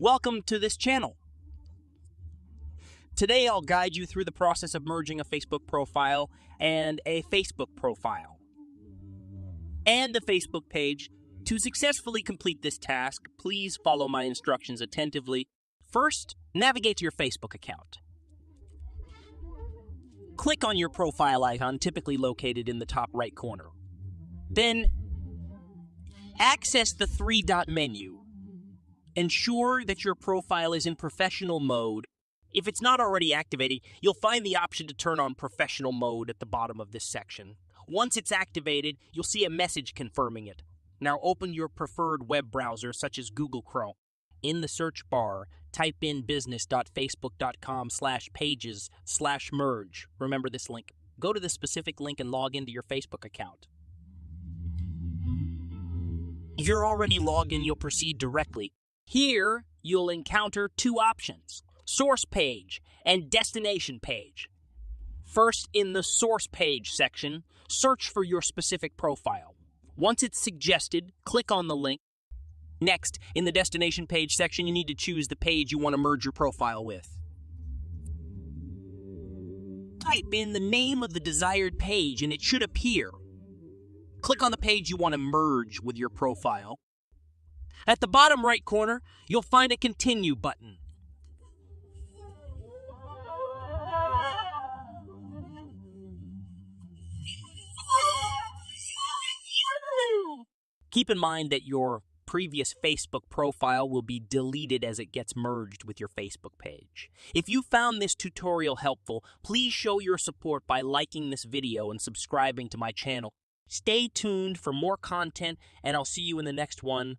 Welcome to this channel. Today I'll guide you through the process of merging a Facebook profile and a Facebook profile and a Facebook page. To successfully complete this task, please follow my instructions attentively. First, navigate to your Facebook account. Click on your profile icon, typically located in the top right corner. Then, access the three-dot menu. Ensure that your profile is in professional mode. If it's not already activated, you'll find the option to turn on professional mode at the bottom of this section. Once it's activated, you'll see a message confirming it. Now open your preferred web browser, such as Google Chrome. In the search bar, type in business.facebook.com/pages/merge. Remember this link. Go to the specific link and log into your Facebook account. If you're already logged in, you'll proceed directly. Here, you'll encounter two options: source page and destination page. First, in the source page section, search for your specific profile. Once it's suggested, click on the link. Next, in the destination page section, you need to choose the page you want to merge your profile with. Type in the name of the desired page and it should appear. Click on the page you want to merge with your profile. At the bottom right corner, you'll find a Continue button. Keep in mind that your previous Facebook profile will be deleted as it gets merged with your Facebook page. If you found this tutorial helpful, please show your support by liking this video and subscribing to my channel. Stay tuned for more content, and I'll see you in the next one.